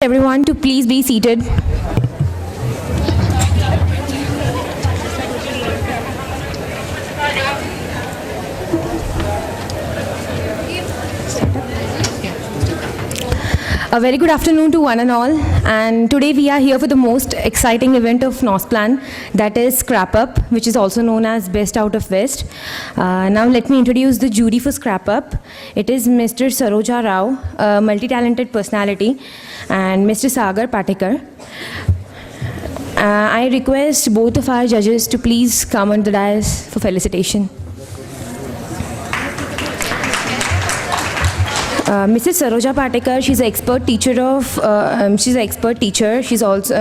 everyone to please be seated. A very good afternoon to one and all, and today we are here for the most exciting event of NOSPlan, that is Scrap Up, which is also known as Best Out of West. Now let me introduce the jury for Scrap Up. It is Mr. Saroja Rao, a multi-talented personality, and Mr. Sagar Patekar. I request both of our judges to please come on the dais for felicitation. Mrs. Saroja Patekar, she's an expert teacher. She's also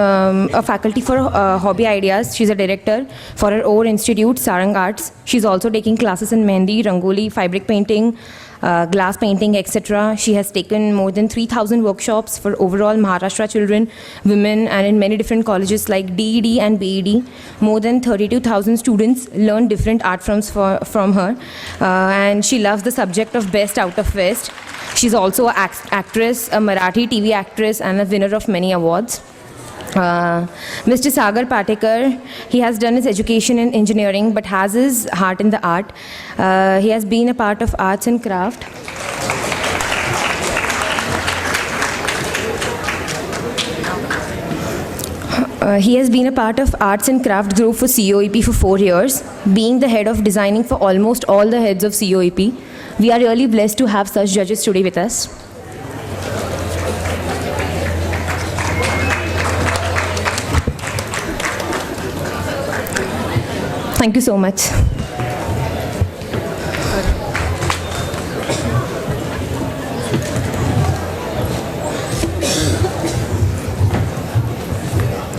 a faculty for hobby ideas. She's a director for her own institute, Sarang Arts. She's also taking classes in Mehndi, Rangoli, fabric painting, glass painting, etc. She has taken more than 3,000 workshops for overall Maharashtra children, women, and in many different colleges like DED and BED. More than 32,000 students learn different art forms from her. And she loves the subject of Best Out of West. She's also an actress, a Marathi TV actress, and a winner of many awards. Mr. Sagar Patekar, he has done his education in engineering but has his heart in the art. He has been a part of arts and craft. He has been a part of arts and craft group for COEP for 4 years, being the head of designing for almost all the heads of COEP. We are really blessed to have such judges today with us. Thank you so much.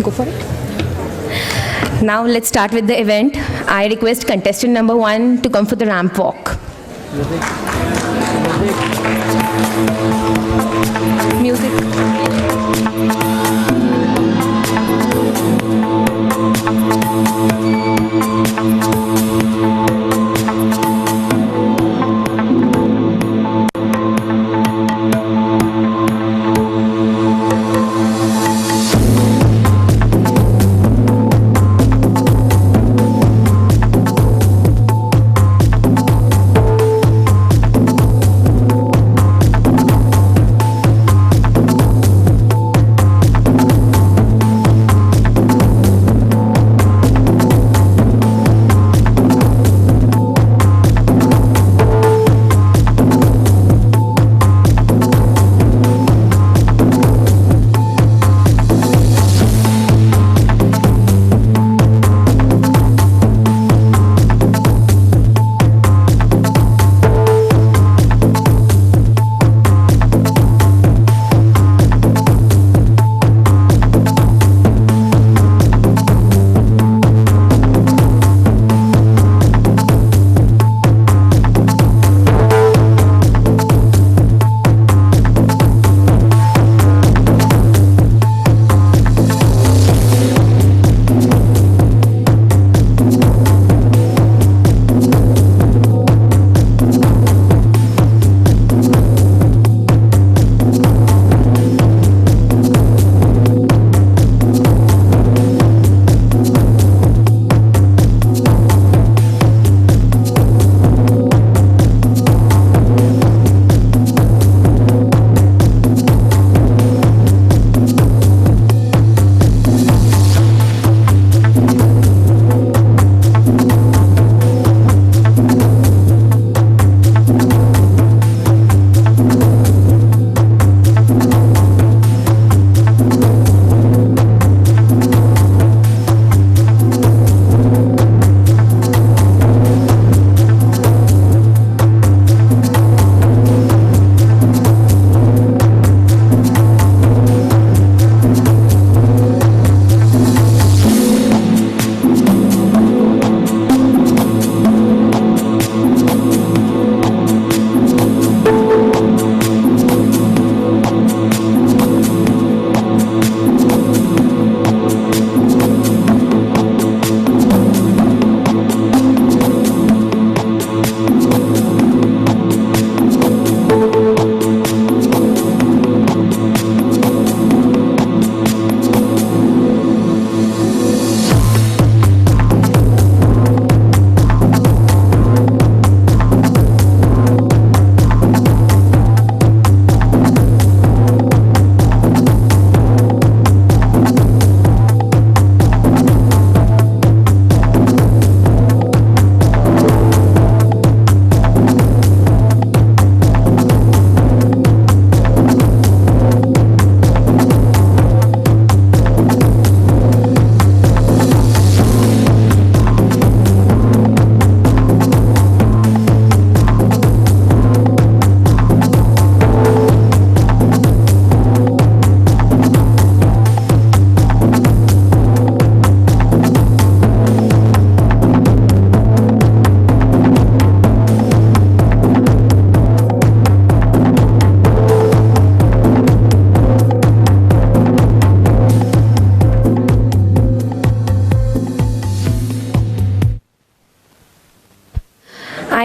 Go for it. Now let's start with the event. I request contestant number 1 to come for the ramp walk. Music.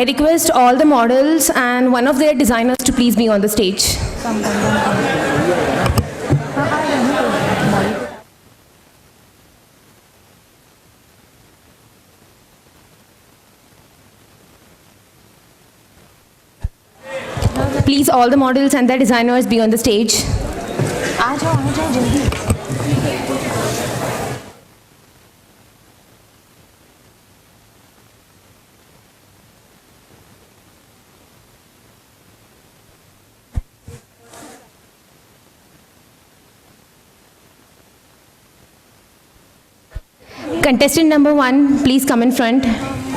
I request all the models and one of their designers to please be on the stage. Please, all the models and their designers be on the stage. आ जाओ जल्दी। Contestant number 1, please come in front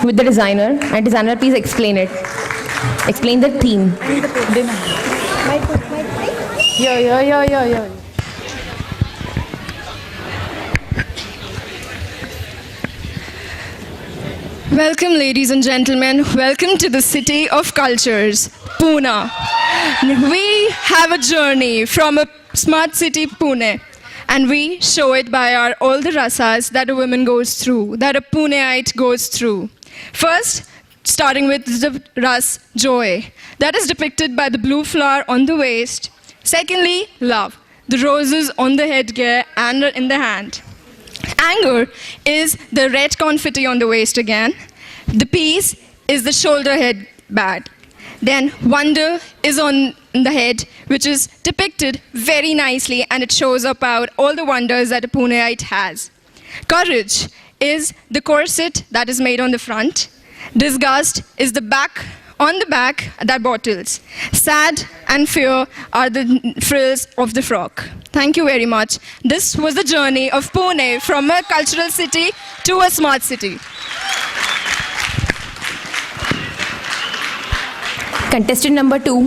with the designer, and designer, please explain it. Explain the theme. Yo. Welcome, ladies and gentlemen. Welcome to the city of cultures, Pune. We have a journey from a smart city, Pune, and we show it by all the rasas that a woman goes through, that a Puneite goes through. First, starting with the ras joy, that is depicted by the blue flower on the waist. Secondly, love, the roses on the headgear and in the hand. Anger is the red confetti on the waist again. The peace is the shoulder head bag. Then wonder is on the head, which is depicted very nicely, and it shows about all the wonders that a Puneite has. Courage is the corset that is made on the front. Disgust is the back on the back that bottles. Sad and fear are the frills of the frock. Thank you very much. This was the journey of Pune from a cultural city to a smart city. Contestant number 2.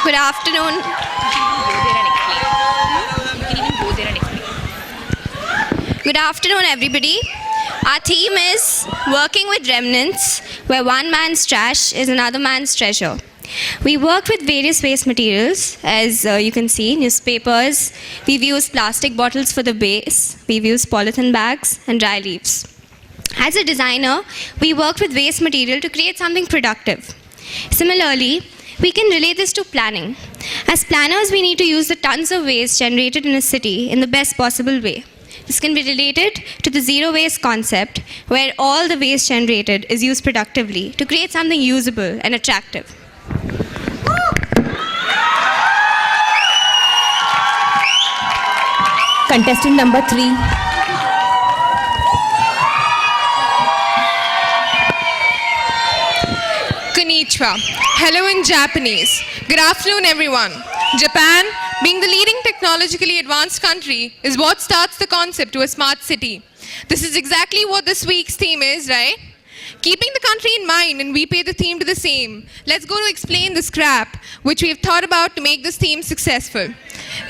Good afternoon. Good afternoon, everybody. Our theme is working with remnants, where one man's trash is another man's treasure. We worked with various waste materials, as you can see, newspapers. We've used plastic bottles for the base. We've used polythene bags and dry leaves. As a designer, we worked with waste material to create something productive. Similarly, we can relate this to planning. As planners, we need to use the tons of waste generated in a city in the best possible way. This can be related to the zero waste concept, where all the waste generated is used productively to create something usable and attractive. Contestant number 3. Konnichiwa. Hello in Japanese. Good afternoon, everyone. Japan, being the leading technologically advanced country, is what starts the concept to a smart city. This is exactly what this week's theme is, right? Keeping the country in mind, and we pay the theme to the same. Let's go to explain the scrap, which we have thought about to make this theme successful.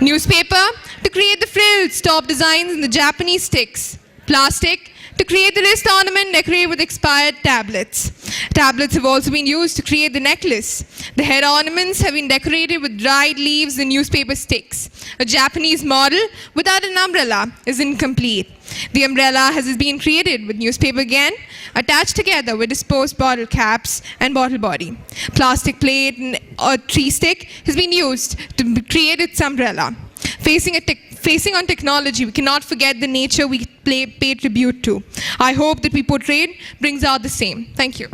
Newspaper, to create the frills, top designs, and the Japanese sticks. Plastic, to create the wrist ornament decorated with expired tablets. Tablets have also been used to create the necklace. The head ornaments have been decorated with dried leaves and newspaper sticks. A Japanese model without an umbrella is incomplete. The umbrella has been created with newspaper again, attached together with disposed bottle caps and bottle body. Plastic plate and a tree stick has been used to create its umbrella. Facing on technology, we cannot forget the nature we pay tribute to. I hope that we portrayed brings out the same. Thank you.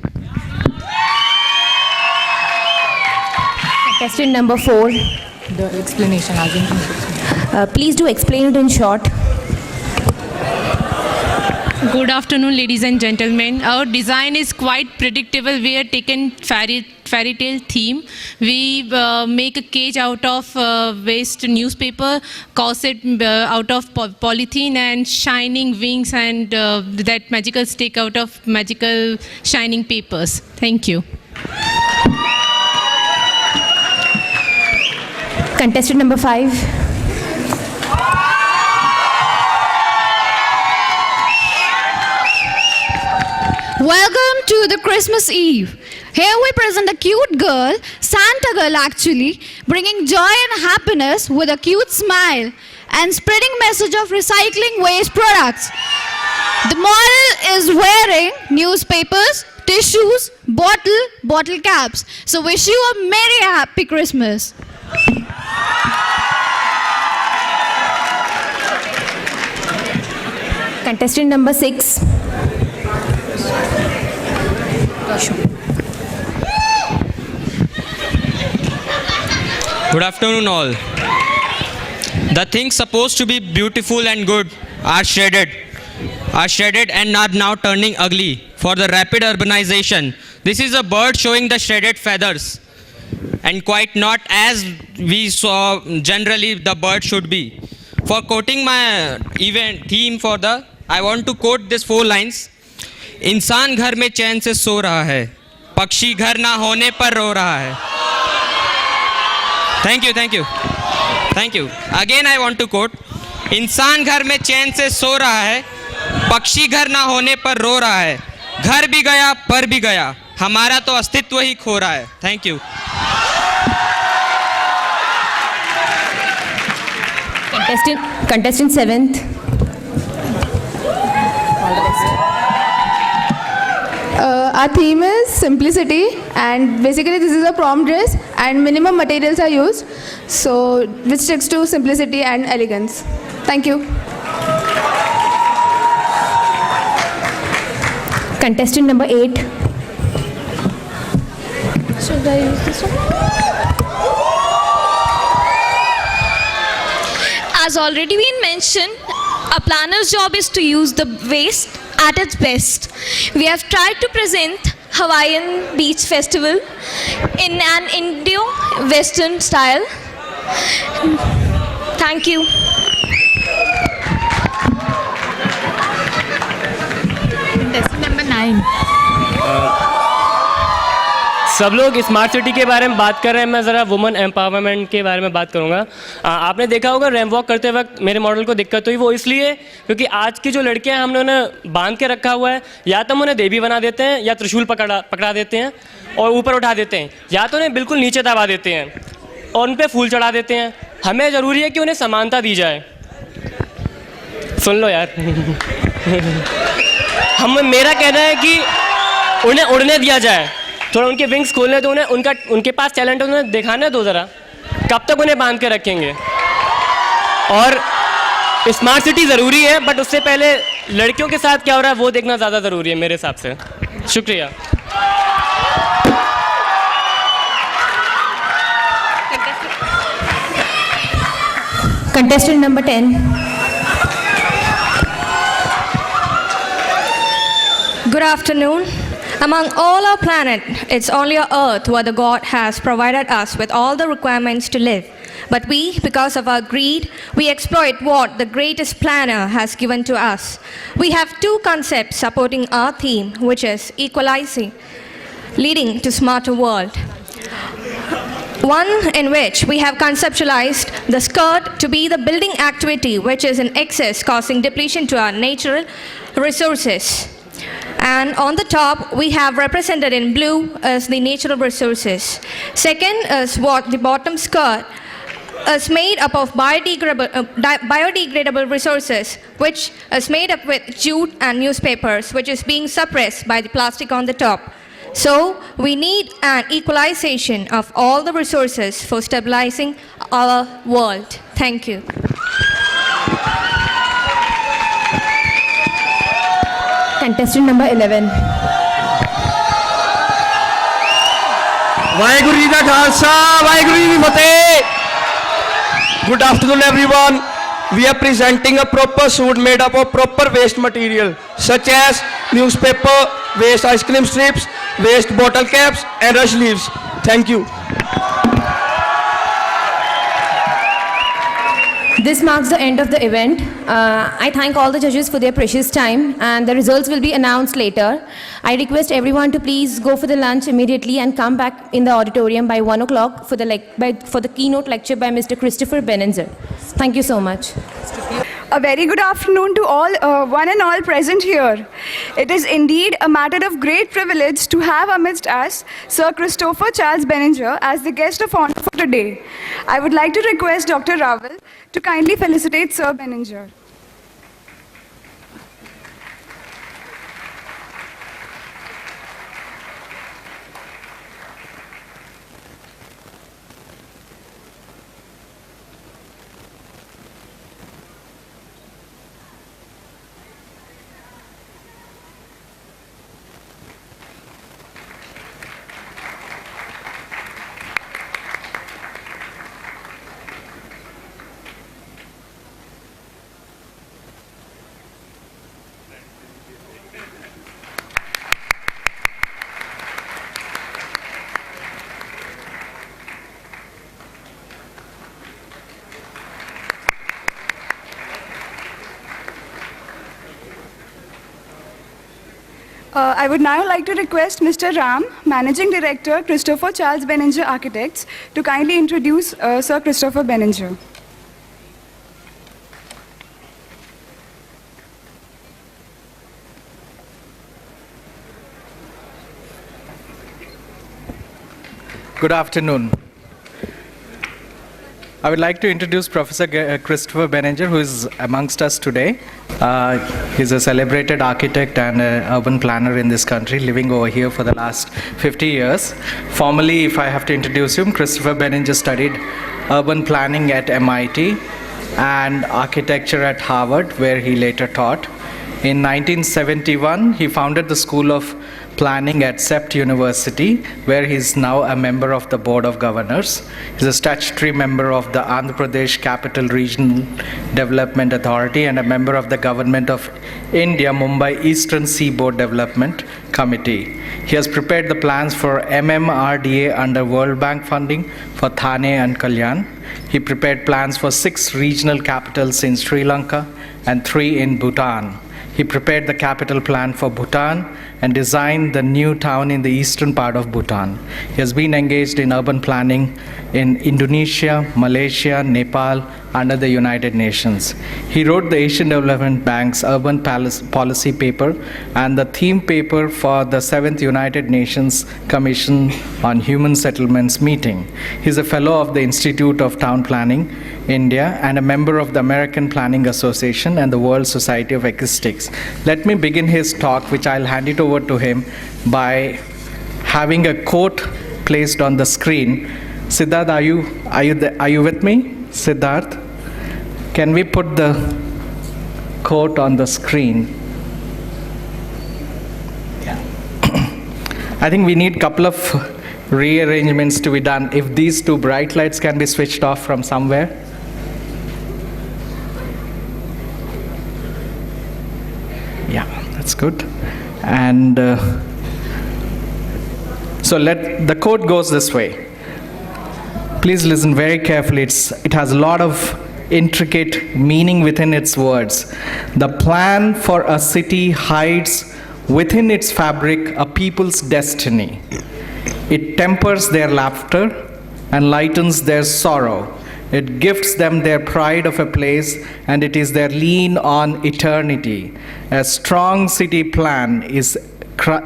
Contestant number 4. The explanation, Please do explain it in short. Good afternoon, ladies and gentlemen. Our design is quite predictable. We have taken fairy tale theme. We make a cage out of waste newspaper, corset out of polythene, and shining wings, and that magical stick out of magical shining papers. Thank you. Contestant number 5. Welcome to the Christmas Eve. Here we present a cute girl, Santa girl actually, bringing joy and happiness with a cute smile and spreading message of recycling waste products. The model is wearing newspapers, tissues, bottle caps. So wish you a merry happy Christmas. Contestant number 6. Good afternoon all. The things supposed to be beautiful and good are shredded and are now turning ugly for the rapid urbanization. This is a bird showing the shredded feathers and quite not as we saw generally the bird should be. For quoting my event theme for the, I want to quote this 4 lines. इंसान घर में चैन से सो रहा है, पक्षी घर ना होने पर रो रहा है. Thank you. Again I want to quote. इंसान घर में चैन से सो रहा है, पक्षी घर ना होने पर रो रहा है. घर भी गया पर भी गया, हमारा तो अस्तित्व ही खो रहा है. Thank you. Contestant 7th. Our theme is simplicity, and basically this is a prom dress and minimum materials are used, so which sticks to simplicity and elegance. Thank you. Contestant number 8. Should I use this one? As already been mentioned, a planner's job is to use the waste at its best. We have tried to present Hawaiian Beach Festival in an Indo-Western style. Thank you. Contestant number 9. सब लोग smart city के बारे में बात कर रहे हैं, मैं ज़रा वुमेन एम्पावरमेंट के बारे में बात करूंगा. आपने देखा होगा रैंप वॉक करते वक्त मेरे मॉडल को दिक्कत हुई, वो इसलिए क्योंकि आज की जो लड़कियां हैं हमने उन्हें बांध के रखा हुआ है. या तो हम उन्हें देवी बना देते हैं, या त्रिशूल पकड़ा देते हैं और ऊपर उठा देते हैं, या तो उन्हें बिल्कुल नीचे दबा देते हैं और उन पर फूल चढ़ा देते हैं. हमें ज़रूरी है कि उन्हें समानता दी जाए. सुन लो यार. मेरा कहना है कि उन्हें उड़ने दिया जाए, थोड़ा उनके विंग्स खोलने दो, उनके पास टैलेंट है, उन्हें दिखाने दो ज़रा. कब तक उन्हें बांध के रखेंगे? और स्मार्ट सिटी ज़रूरी है, बट उससे पहले लड़कियों के साथ क्या हो रहा है वो देखना ज़्यादा ज़रूरी है मेरे हिसाब से. शुक्रिया. Contestant number 10. Good afternoon. Among all our planet, it's only our Earth where the God has provided us with all the requirements to live. But we, because of our greed, we exploit what the greatest planner has given to us. We have 2 concepts supporting our theme, which is equalizing, leading to smarter world. One in which we have conceptualized the skirt to be the building activity which is in excess, causing depletion to our natural resources. And on the top, we have represented in blue as the natural resources. Second is what the bottom skirt is made up of biodegradable resources, which is made up with jute and newspapers, which is being suppressed by the plastic on the top. So we need an equalization of all the resources for stabilizing our world. Thank you. Contestant number 11. Waheguru ji the Khalsa Waheguru ji Ki Fateh. Good afternoon everyone. We are presenting a proper suit made up of proper waste material such as newspaper, waste ice cream strips, waste bottle caps and rush leaves. Thank you. This marks the end of the event. I thank all the judges for their precious time, and the results will be announced later. I request everyone to please go for the lunch immediately and come back in the auditorium by 1 o'clock for the keynote lecture by Mr. Christopher Benenzer. Thank you so much. A very good afternoon to all, one and all present here. It is indeed a matter of great privilege to have amidst us Sir Christopher Charles Benninger as the guest of honor for today. I would like to request Dr. Raval to kindly felicitate Sir Benninger. I would now like to request Mr. Ram, Managing Director, Christopher Charles Benninger Architects, to kindly introduce Sir Christopher Benninger. Good afternoon. I would like to introduce Professor Christopher Benninger, who is amongst us today. He's a celebrated architect and urban planner in this country, living over here for the last 50 years. Formally, if I have to introduce him, Christopher Benninger studied urban planning at MIT and architecture at Harvard, where he later taught. In 1971, he founded the School of Planning at CEPT University, where he is now a member of the Board of Governors. He's a statutory member of the Andhra Pradesh Capital Regional Development Authority and a member of the Government of India Mumbai Eastern Seaboard Development Committee. He has prepared the plans for MMRDA under World Bank funding for Thane and Kalyan. He prepared plans for 6 regional capitals in Sri Lanka and 3 in Bhutan. He prepared the capital plan for Bhutan and designed the new town in the eastern part of Bhutan. He has been engaged in urban planning in Indonesia, Malaysia, Nepal, under the United Nations. He wrote the Asian Development Bank's Urban Policy Paper and the theme paper for the 7th United Nations Commission on Human Settlements meeting. He is a fellow of the Institute of Town Planning, India, and a member of the American Planning Association and the World Society of Acoustics. Let me begin his talk, which I'll hand it over to him, by having a quote placed on the screen. Siddharth, are you with me? Siddharth, can we put the quote on the screen? Yeah. I think we need a couple of rearrangements to be done. If these 2 bright lights can be switched off from somewhere. Yeah, that's good. And so the quote goes this way. Please listen very carefully. It has a lot of intricate meaning within its words. The plan for a city hides within its fabric a people's destiny. It tempers their laughter and lightens their sorrow. It gifts them their pride of a place, and it is their lean on eternity. A strong city plan is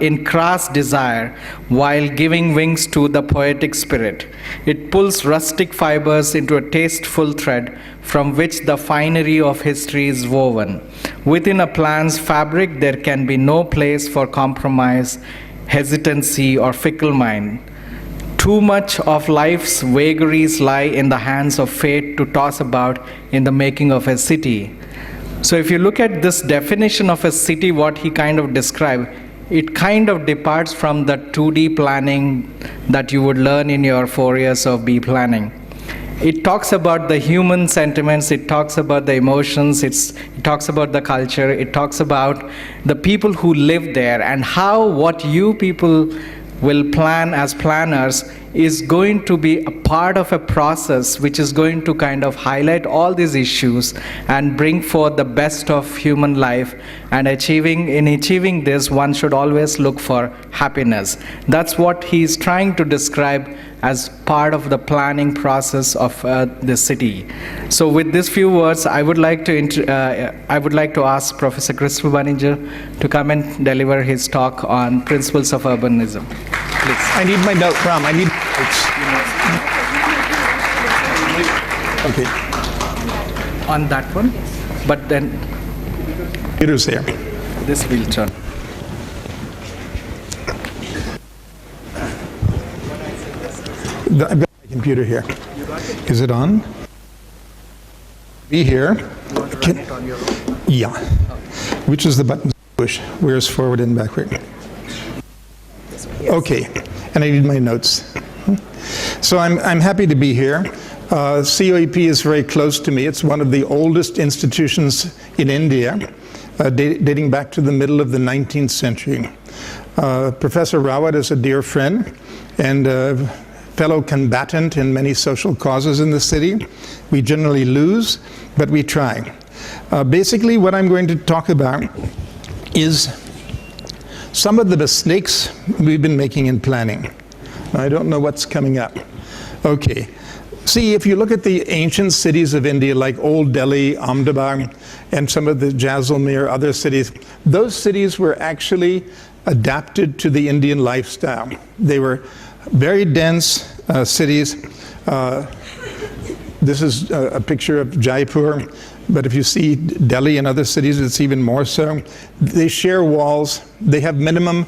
in crass desire while giving wings to the poetic spirit. It pulls rustic fibers into a tasteful thread from which the finery of history is woven. Within a plan's fabric, there can be no place for compromise, hesitancy, or fickle mind. Too much of life's vagaries lie in the hands of fate to toss about in the making of a city. So if you look at this definition of a city, what he kind of described, it kind of departs from the 2D planning that you would learn in your 4 years of B planning. It talks about the human sentiments, it talks about the emotions, it talks about the culture, it talks about the people who live there, and how what you people will plan as planners is going to be a part of a process which is going to kind of highlight all these issues and bring forth the best of human life. And in achieving this, one should always look for happiness. That's what he's trying to describe as part of the planning process of the city. So with these few words, I would like to ask Professor Christopher Banninger to come and deliver his talk on principles of urbanism. Please. I need my note, Ram. I need notes. Okay. On that one, but then Computer's there. This will turn. I've got my computer here. Is it on? Be here. Yeah. Which is the button to push? Where's forward and backward? Okay. And I need my notes. So I'm happy to be here. COEP is very close to me. It's one of the oldest institutions in India, dating back to the middle of the 19th century. Professor Rawat is a dear friend and fellow combatant in many social causes in the city. We generally lose, but we try. Basically, what I'm going to talk about is some of the mistakes we've been making in planning. I don't know what's coming up. Okay. See, if you look at the ancient cities of India, like Old Delhi, Ahmedabad, and some of the Jaisalmer, other cities, those cities were actually adapted to the Indian lifestyle. They were very dense cities. This is a picture of Jaipur, but if you see Delhi and other cities, it's even more so. They share walls. They have minimum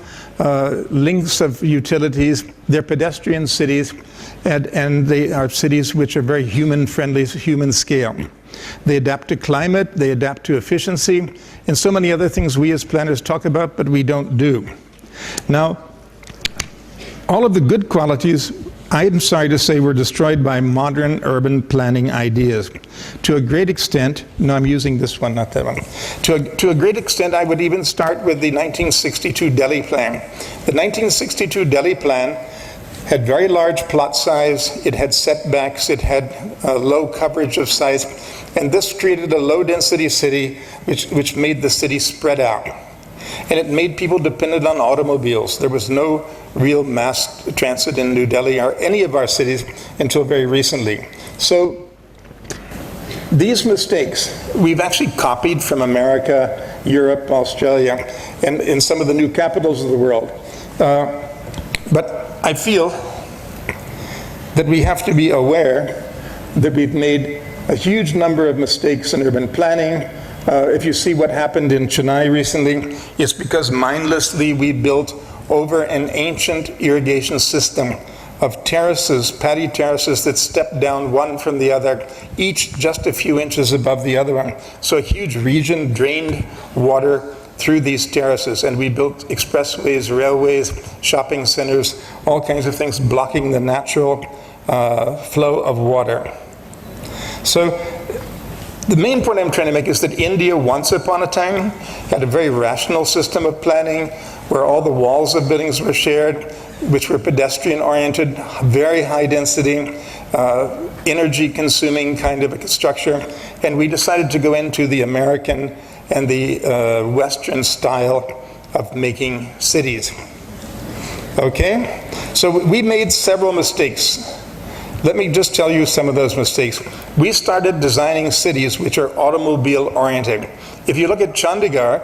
lengths of utilities. They're pedestrian cities, and they are cities which are very human-friendly, human scale. They adapt to climate. They adapt to efficiency, and so many other things we as planners talk about, but we don't do. Now, all of the good qualities, I'm sorry to say, were destroyed by modern urban planning ideas. To a great extent, no, I'm using this one, not that one. To a great extent, I would even start with the 1962 Delhi plan. The 1962 Delhi plan had very large plot size, it had setbacks, it had low coverage of size, and this created a low-density city which made the city spread out. And it made people dependent on automobiles. There was no real mass transit in New Delhi or any of our cities until very recently. So these mistakes we've actually copied from America, Europe, Australia, and in some of the new capitals of the world. But I feel that we have to be aware that we've made a huge number of mistakes in urban planning. If you see what happened in Chennai recently, it's because mindlessly we built over an ancient irrigation system of terraces, paddy terraces that step down one from the other, each just a few inches above the other one. So a huge region drained water through these terraces, and we built expressways, railways, shopping centers, all kinds of things blocking the natural flow of water. So the main point I'm trying to make is that India, once upon a time, had a very rational system of planning where all the walls of buildings were shared, which were pedestrian-oriented, very high density, energy-consuming kind of a structure. And we decided to go into the American and the Western style of making cities. Okay? So we made several mistakes. Let me just tell you some of those mistakes. We started designing cities which are automobile-oriented. If you look at Chandigarh,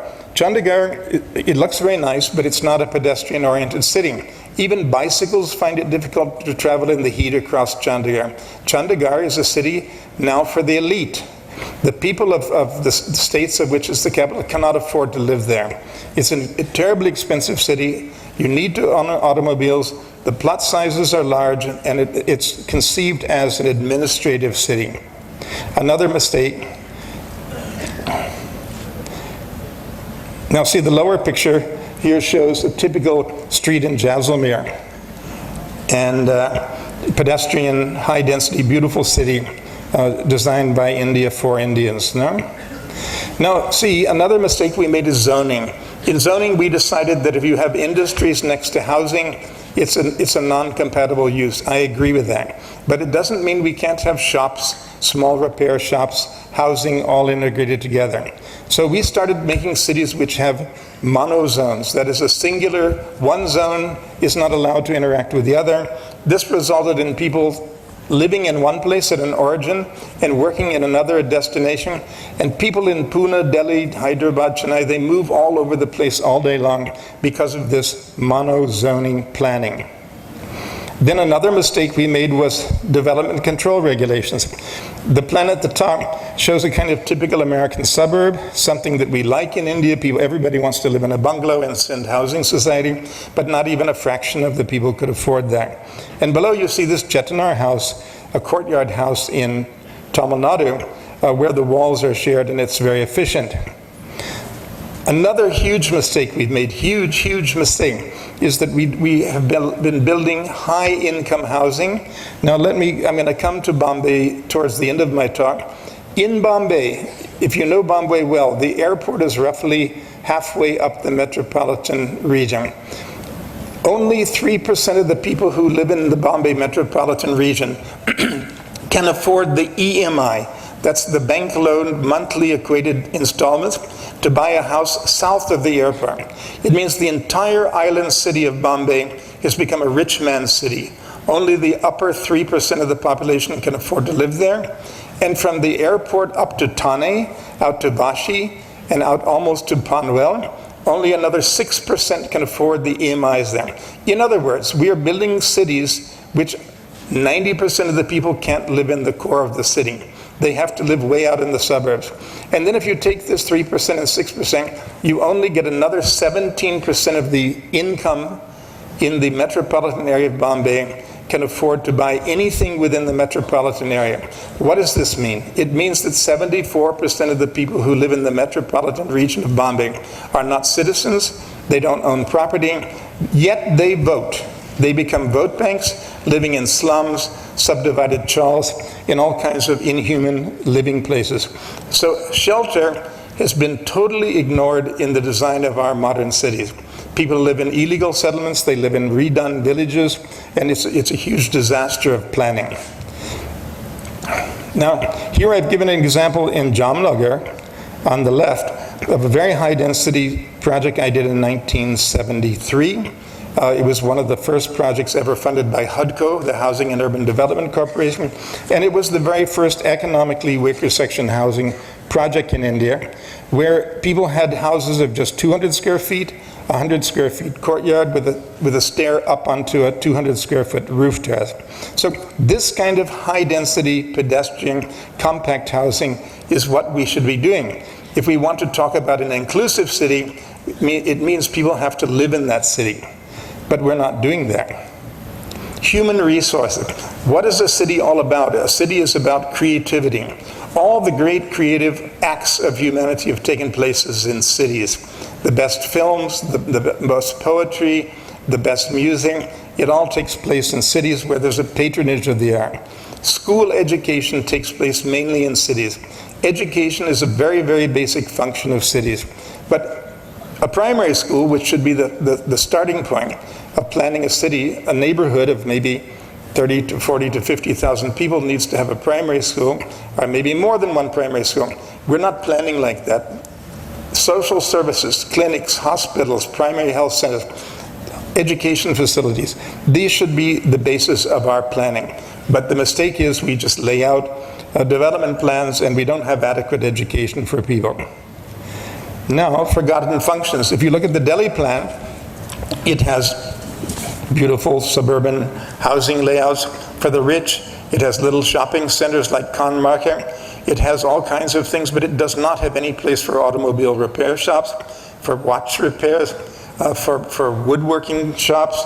it looks very nice, but it's not a pedestrian-oriented city. Even bicycles find it difficult to travel in the heat across Chandigarh. Chandigarh is a city now for the elite. The people of the states of which is the capital cannot afford to live there. It's a terribly expensive city. You need to own automobiles. The plot sizes are large, and it's conceived as an administrative city. Another mistake. Now see, the lower picture here shows a typical street in Jaisalmer, and pedestrian, high-density, beautiful city designed by India for Indians. No? Now, see, another mistake we made is zoning. In zoning, we decided that if you have industries next to housing, it's a non-compatible use. I agree with that. But it doesn't mean we can't have shops, small repair shops, housing all integrated together. So we started making cities which have monozones. That is a singular, one zone is not allowed to interact with the other. This resulted in people living in one place at an origin and working in another at destination. And people in Pune, Delhi, Hyderabad, Chennai, they move all over the place all day long because of this mono-zoning planning. Then another mistake we made was development control regulations. The plan at the top shows a kind of typical American suburb, something that we like in India. Everybody wants to live in a bungalow in Sindh housing society, but not even a fraction of the people could afford that. And below you see this Chettinar house, a courtyard house in Tamil Nadu, where the walls are shared, and it's very efficient. Another huge mistake we've made, huge mistake, is that we have been building high-income housing. Now I'm going to come to Bombay towards the end of my talk. In Bombay, if you know Bombay well, the airport is roughly halfway up the metropolitan region. Only 3% of the people who live in the Bombay metropolitan region can afford the EMI. That's the bank loan monthly equated installments to buy a house south of the airport. It means the entire island city of Bombay has become a rich man's city. Only the upper 3% of the population can afford to live there. And from the airport up to Thane, out to Vashi, and out almost to Panvel, only another 6% can afford the EMIs there. In other words, we are building cities which 90% of the people can't live in the core of the city. They have to live way out in the suburbs. And then if you take this 3% and 6%, you only get another 17% of the income in the metropolitan area of Bombay can afford to buy anything within the metropolitan area. What does this mean? It means that 74% of the people who live in the metropolitan region of Bombay are not citizens, they don't own property, yet they vote. They become vote banks, living in slums, subdivided chawls, in all kinds of inhuman living places. So shelter has been totally ignored in the design of our modern cities. People live in illegal settlements, they live in redone villages, and it's a huge disaster of planning. Now, here I've given an example in Jamnagar, on the left, of a very high density project I did in 1973. It was one of the first projects ever funded by HUDCO, the Housing and Urban Development Corporation, and it was the very first economically wicker section housing project in India, where people had houses of just 200 square feet, 100 square feet courtyard with a stair up onto a 200 square foot roof terrace. So this kind of high density pedestrian compact housing is what we should be doing. If we want to talk about an inclusive city, it means people have to live in that city. But we're not doing that. Human resources. What is a city all about? A city is about creativity. All the great creative acts of humanity have taken place in cities. The best films, the most poetry, the best music, it all takes place in cities where there's a patronage of the art. School education takes place mainly in cities. Education is a very, very basic function of cities. But a primary school, which should be the starting point of planning a city, a neighborhood of maybe 30 to 40 to 50,000 people needs to have a primary school, or maybe more than one primary school. We're not planning like that. Social services, clinics, hospitals, primary health centers, education facilities, these should be the basis of our planning. But the mistake is we just lay out development plans and we don't have adequate education for people. Now, forgotten functions. If you look at the Delhi plan, it has beautiful suburban housing layouts for the rich. It has little shopping centers like Khan Market. It has all kinds of things, but it does not have any place for automobile repair shops, for watch repairs, for woodworking shops.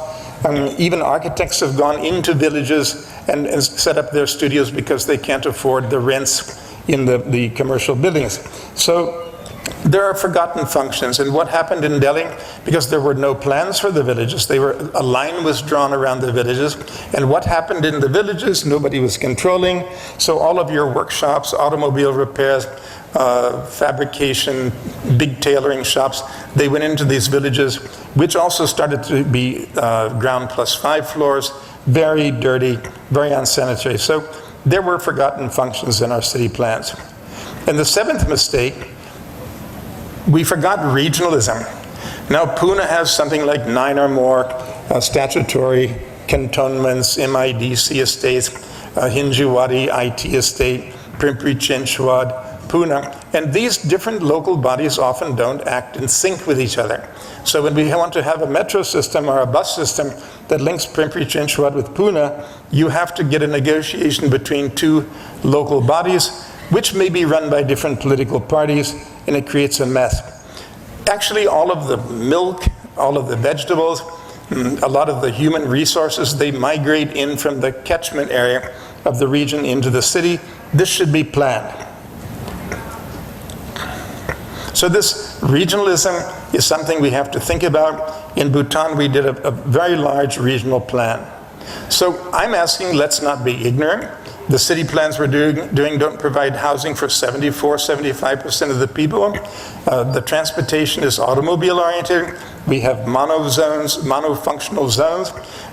Even architects have gone into villages and set up their studios because they can't afford the rents in the commercial buildings. So there are forgotten functions. And what happened in Delhi, because there were no plans for the villages, a line was drawn around the villages, and what happened in the villages, nobody was controlling. So all of your workshops, automobile repairs, fabrication, big tailoring shops, they went into these villages, which also started to be ground plus 5 floors, very dirty, very unsanitary. So there were forgotten functions in our city plans. And the seventh mistake, we forgot regionalism. Now Pune has something like 9 or more statutory cantonments, MIDC estates, Hinjawadi IT estate, Pimpri Chinchwad, Pune, and these different local bodies often don't act in sync with each other. So when we want to have a metro system or a bus system that links Pimpri Chinchwad with Pune, you have to get a negotiation between two local bodies, which may be run by different political parties, and it creates a mess. Actually, all of the milk, all of the vegetables, a lot of the human resources, they migrate in from the catchment area of the region into the city. This should be planned. So this regionalism is something we have to think about. In Bhutan, we did a very large regional plan. So I'm asking, let's not be ignorant. The city plans we're doing don't provide housing for 75% of the people. The transportation is automobile oriented. We have monofunctional zones.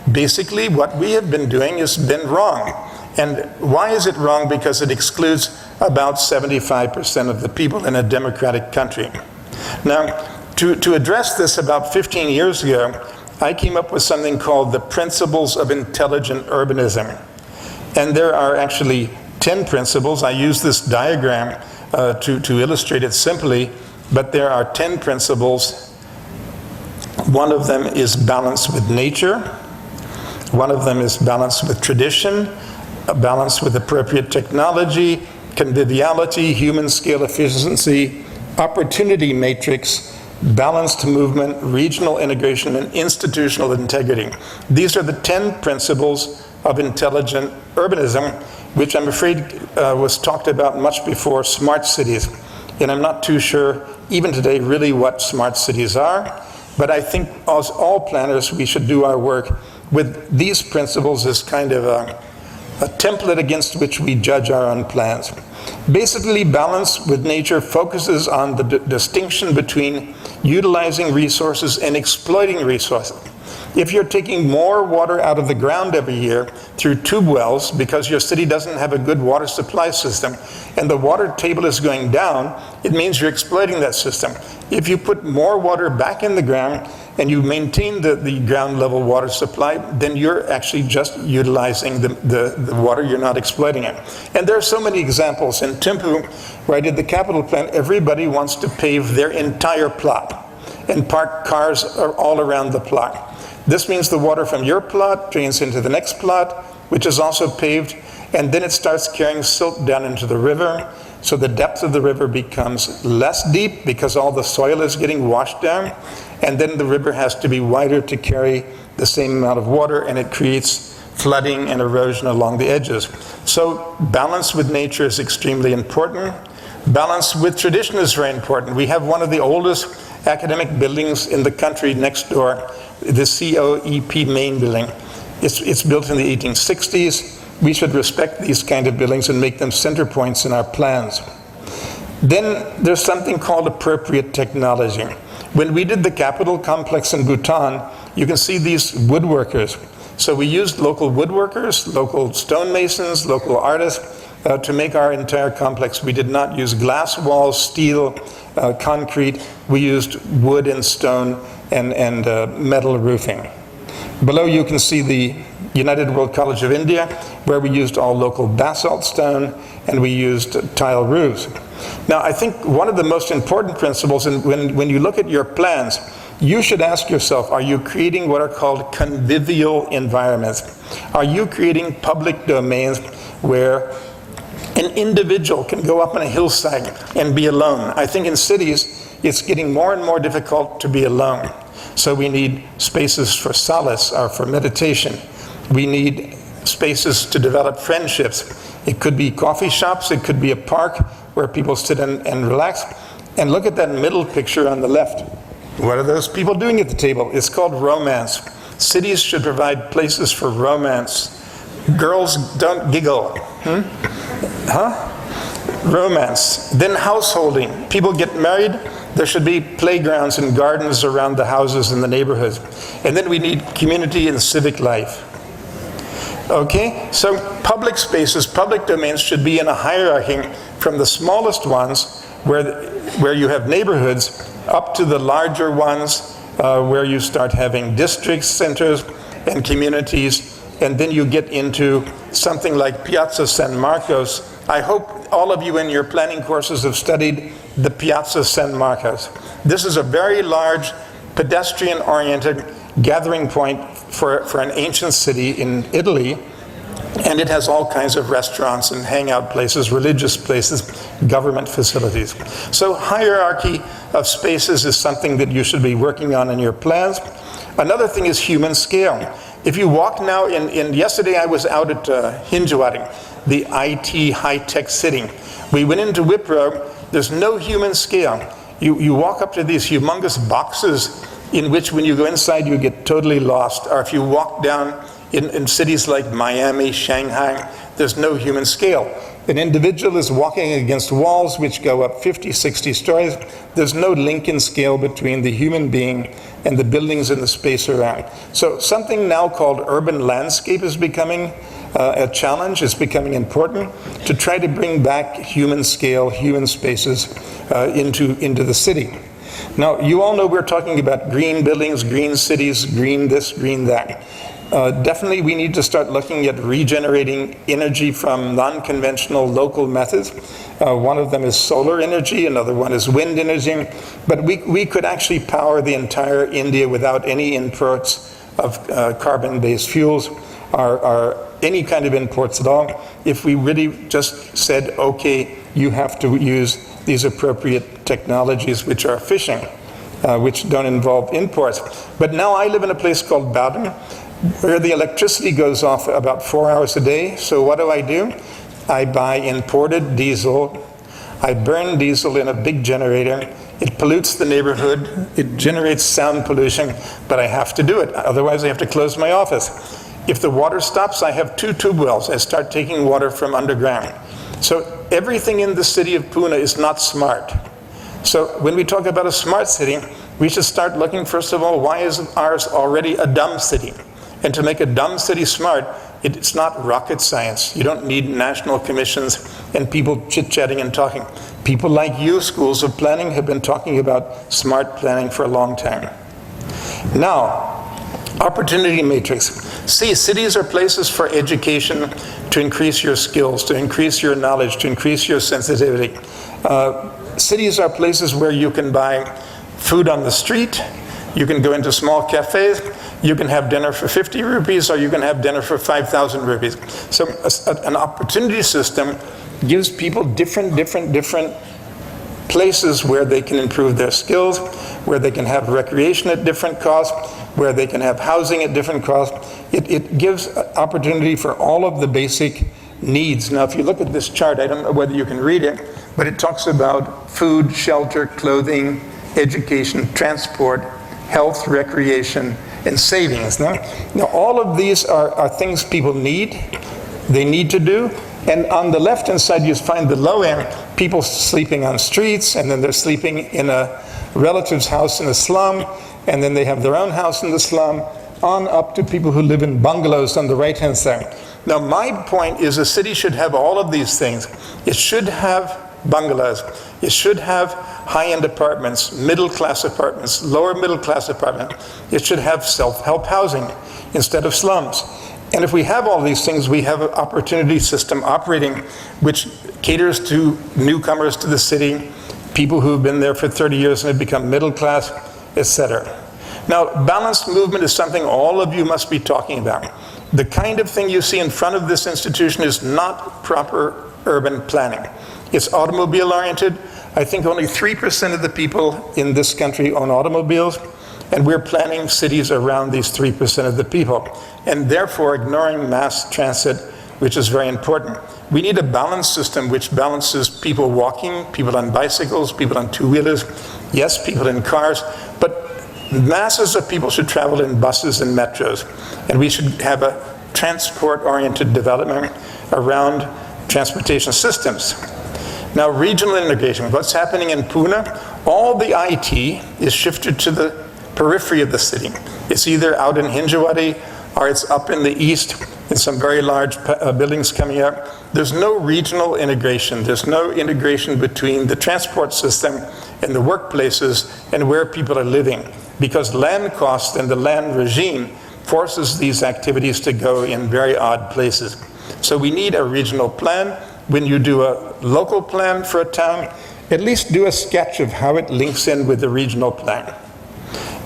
Basically, what we have been doing has been wrong. And why is it wrong? Because it excludes about 75% of the people in a democratic country. Now, to address this, about 15 years ago, I came up with something called the Principles of Intelligent Urbanism. And there are actually 10 principles. I use this diagram to illustrate it simply, but there are 10 principles. One of them is balance with nature. One of them is balance with tradition, a balance with appropriate technology, conviviality, human scale efficiency, opportunity matrix, balanced movement, regional integration, and institutional integrity. These are the 10 principles of intelligent urbanism, which I'm afraid was talked about much before smart cities. And I'm not too sure, even today, really what smart cities are. But I think as all planners, we should do our work with these principles as kind of a template against which we judge our own plans. Basically, balance with nature focuses on the distinction between utilizing resources and exploiting resources. If you're taking more water out of the ground every year through tube wells because your city doesn't have a good water supply system and the water table is going down, it means you're exploiting that system. If you put more water back in the ground and you maintain the ground level water supply, then you're actually just utilizing the water, you're not exploiting it. And there are so many examples. In Thimphu, where I did the capital plan, everybody wants to pave their entire plot and park cars all around the plot. This means the water from your plot drains into the next plot, which is also paved, and then it starts carrying silt down into the river. So the depth of the river becomes less deep because all the soil is getting washed down, and then the river has to be wider to carry the same amount of water, and it creates flooding and erosion along the edges. So balance with nature is extremely important. Balance with tradition is very important. We have one of the oldest academic buildings in the country next door, the COEP main building. It's built in the 1860s. We should respect these kind of buildings and make them center points in our plans. Then there's something called appropriate technology. When we did the Capitol complex in Bhutan, you can see these woodworkers. So we used local woodworkers, local stonemasons, local artists to make our entire complex. We did not use glass walls, steel, concrete. We used wood and stone and metal roofing. Below you can see the United World College of India, where we used all local basalt stone and we used tile roofs. Now, I think one of the most important principles, and when you look at your plans, you should ask yourself, are you creating what are called convivial environments? Are you creating public domains where an individual can go up on a hillside and be alone? I think in cities, it's getting more and more difficult to be alone. So we need spaces for solace or for meditation. We need spaces to develop friendships. It could be coffee shops, it could be a park where people sit and relax. And look at that middle picture on the left. What are those people doing at the table? It's called romance. Cities should provide places for romance. Girls don't giggle. Romance. Then householding. People get married. There should be playgrounds and gardens around the houses in the neighborhoods. And then we need community and civic life. Okay? So public spaces, public domains should be in a hierarchy from the smallest ones where you have neighborhoods up to the larger ones where you start having district centers and communities, and then you get into something like Piazza San Marcos. I hope all of you in your planning courses have studied the Piazza San Marcos. This is a very large pedestrian-oriented gathering point for an ancient city in Italy, and it has all kinds of restaurants and hangout places, religious places, government facilities. So hierarchy of spaces is something that you should be working on in your plans. Another thing is human scale. If you walk now yesterday I was out at Hinjawadi, the IT high-tech city. We went into Wipro, there's no human scale. You walk up to these humongous boxes in which when you go inside you get totally lost. Or if you walk down in cities like Miami, Shanghai, there's no human scale. An individual is walking against walls which go up 50, 60 stories. There's no link in scale between the human being and the buildings in the space around. So something now called urban landscape is becoming a challenge. It's becoming important to try to bring back human scale, human spaces into the city. Now, you all know we're talking about green buildings, green cities, green this, green that. Definitely we need to start looking at regenerating energy from non-conventional local methods. One of them is solar energy, another one is wind energy, but we could actually power the entire India without any imports of carbon-based fuels or any kind of imports at all, if we really just said, okay, you have to use these appropriate technologies which are efficient, which don't involve imports. But now I live in a place called Bowden, where the electricity goes off about 4 hours a day. So what do? I buy imported diesel. I burn diesel in a big generator. It pollutes the neighborhood. It generates sound pollution, but I have to do it. Otherwise, I have to close my office. If the water stops, I have 2 tube wells. I start taking water from underground. So everything in the city of Pune is not smart. So when we talk about a smart city, we should start looking, first of all, why is ours already a dumb city? And to make a dumb city smart, it's not rocket science. You don't need national commissions and people chit-chatting and talking. People like you, schools of planning, have been talking about smart planning for a long time. Now, opportunity matrix. See, cities are places for education, to increase your skills, to increase your knowledge, to increase your sensitivity. Cities are places where you can buy food on the street, you can go into small cafes, you can have dinner for 50 rupees, or you can have dinner for 5,000 rupees. So an opportunity system gives people different places where they can improve their skills, where they can have recreation at different costs, where they can have housing at different costs. It gives opportunity for all of the basic needs. Now, if you look at this chart, I don't know whether you can read it, but it talks about food, shelter, clothing, education, transport, health, recreation, and savings. Now all of these are things people need, they need to do, and on the left-hand side you find the low end, people sleeping on streets, and then they're sleeping in a relative's house in a slum, and then they have their own house in the slum, on up to people who live in bungalows on the right-hand side. Now my point is a city should have all of these things. It should have bungalows. It should have high-end apartments, middle-class apartments, lower middle-class apartments. It should have self-help housing instead of slums. And if we have all these things, we have an opportunity system operating which caters to newcomers to the city, people who have been there for 30 years and have become middle-class, etc. Now, balanced movement is something all of you must be talking about. The kind of thing you see in front of this institution is not proper urban planning. It's automobile-oriented. I think only 3% of the people in this country own automobiles, and we're planning cities around these 3% of the people, and therefore ignoring mass transit, which is very important. We need a balanced system which balances people walking, people on bicycles, people on two-wheelers, yes, people in cars, but masses of people should travel in buses and metros, and we should have a transport-oriented development around transportation systems. Now, regional integration, what's happening in Pune? All the IT is shifted to the periphery of the city. It's either out in Hinjawadi or it's up in the east in some very large buildings coming up. There's no regional integration. There's no integration between the transport system and the workplaces and where people are living, because land costs and the land regime forces these activities to go in very odd places. So we need a regional plan. When you do a local plan for a town, at least do a sketch of how it links in with the regional plan.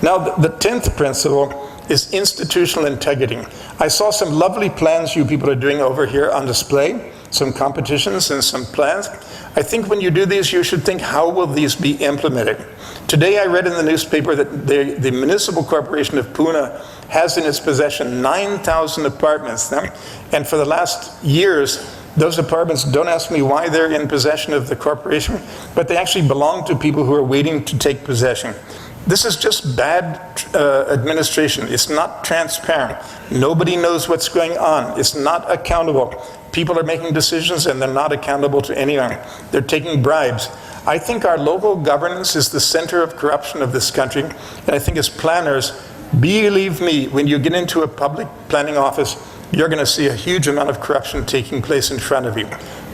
Now, the 10th principle is institutional integrity. I saw some lovely plans you people are doing over here on display, some competitions and some plans. I think when you do these, you should think, how will these be implemented? Today I read in the newspaper that the Municipal Corporation of Pune has in its possession 9,000 apartments. And for the last years, those apartments, don't ask me why they're in possession of the corporation, but they actually belong to people who are waiting to take possession. This is just bad administration. It's not transparent. Nobody knows what's going on. It's not accountable. People are making decisions and they're not accountable to anyone. They're taking bribes. I think our local governance is the center of corruption of this country. And I think as planners, believe me, when you get into a public planning office, you're going to see a huge amount of corruption taking place in front of you.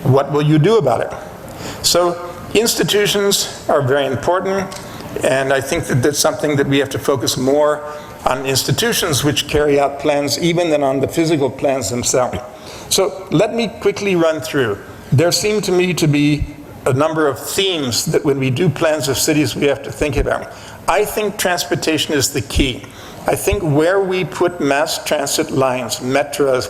What will you do about it? So institutions are very important. And I think that that's something that we have to focus more on institutions which carry out plans even than on the physical plans themselves. So let me quickly run through. There seem to me to be a number of themes that when we do plans of cities we have to think about. I think transportation is the key. I think where we put mass transit lines, metros,